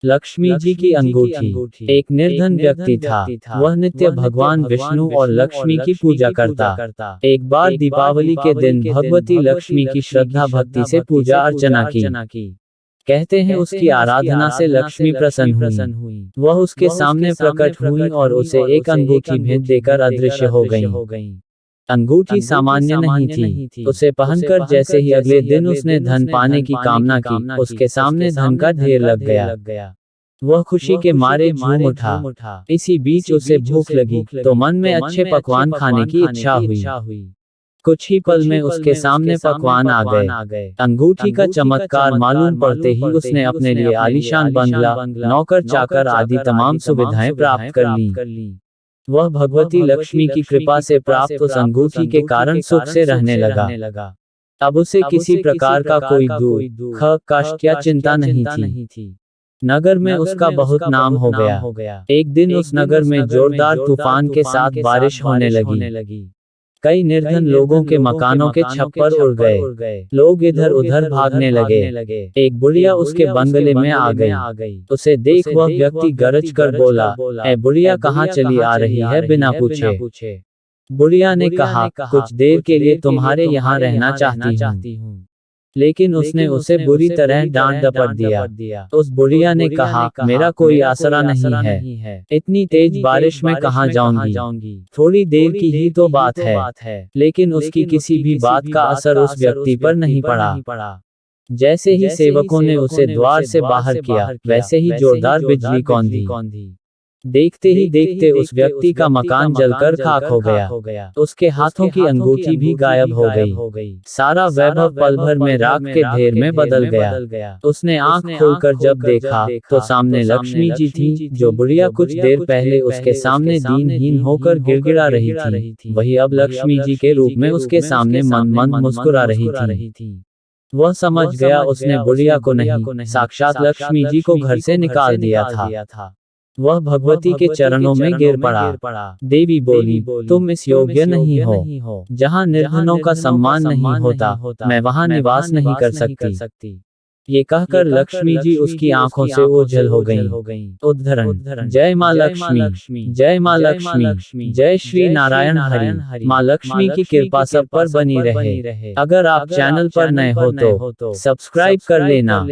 लक्ष्मी जी की अंगूठी। एक निर्धन व्यक्ति था। वह नित्य भगवान विष्णु और लक्ष्मी की पूजा करता। एक बार दीपावली के दिन भगवती लक्ष्मी की श्रद्धा भक्ति से पूजा अर्चना की। कहते हैं उसकी आराधना से लक्ष्मी प्रसन्न हुई। वह उसके सामने प्रकट हुई और उसे एक अंगूठी भेंट देकर अदृश्य हो गई। अंगूठी सामान्य नहीं थी। उसे पहनकर जैसे ही अगले दिन उसने धन पाने की कामना की, उसके सामने धन का ढेर लग गया। वह खुशी के मारे झूम उठा। इसी बीच उसे भूख लगी तो मन में अच्छे पकवान खाने की इच्छा हुई। कुछ ही पल में उसके सामने पकवान आ गए। अंगूठी का चमत्कार मालूम पड़ते ही उसने अपने लिए आलीशान बंगला, नौकर चाकर आदि तमाम सुविधाएं प्राप्त कर ली। वह भगवती लक्ष्मी की कृपा से प्राप्त उस अंगूठी के कारण सुख से रहने लगा। अब उसे किसी प्रकार का कोई दुख, कष्ट या चिंता नहीं थी। नगर में उसका बहुत नाम हो गया। एक दिन उस नगर में जोरदार तूफान के साथ बारिश होने लगी। कई निर्धन लोगों के मकानों के छप्पर उड़ गए। लोग इधर उधर भागने लगे। एक बुढ़िया उसके बंगले में आ गई। उसे देख वह व्यक्ति गरज कर बोला, "ऐ बुढ़िया, कहाँ चली आ रही है बिना पूछे?" बुढ़िया ने कहा, "कुछ देर के लिए तुम्हारे यहाँ रहना चाहती हूँ।" लेकिन उसने उसे बुरी तरह डांट डपट दिया। उस बुढ़िया ने कहा, "मेरा कोई आसरा नहीं है। इतनी तेज बारिश में कहाँ जाऊंगी? थोड़ी देर की ही तो बात है।" लेकिन उसकी किसी भी बात का असर उस व्यक्ति पर नहीं पड़ा। जैसे ही सेवकों ने उसे द्वार से बाहर किया, वैसे ही जोरदार बिजली कौंधी। देखते ही देखते उस व्यक्ति का मकान जलकर खाक हो गया। उसके हाथों की अंगूठी भी गायब हो गई। सारा वैभव पल भर में राख के ढेर में बदल गया। उसने आंख खोलकर जब देखा तो सामने लक्ष्मी जी थी, जो बुढ़िया कुछ देर पहले उसके सामने दीनहीन होकर गिड़गिड़ा रही थी, वही अब लक्ष्मी जी के रूप में उसके सामने मंद मुस्कुरा रही थी। वह समझ गया उसने बुढ़िया को नहीं, साक्षात लक्ष्मी जी को घर से निकाल दिया था। वह भगवती के चरणों में गिर पड़ा। देवी बोली, "तुम इस योग्य नहीं हो। जहाँ निर्धनों का सम्मान नहीं होता, मैं वहाँ निवास नहीं कर सकती।" ये कहकर लक्ष्मी जी उसकी आंखों से ओझल हो गईं। उद्धरण: जय माँ लक्ष्मी, जय माँ लक्ष्मी, जय श्री नारायण हरि। माँ लक्ष्मी की कृपा सब पर बनी रहे। अगर आप चैनल पर नए हो तो सब्सक्राइब कर लेना।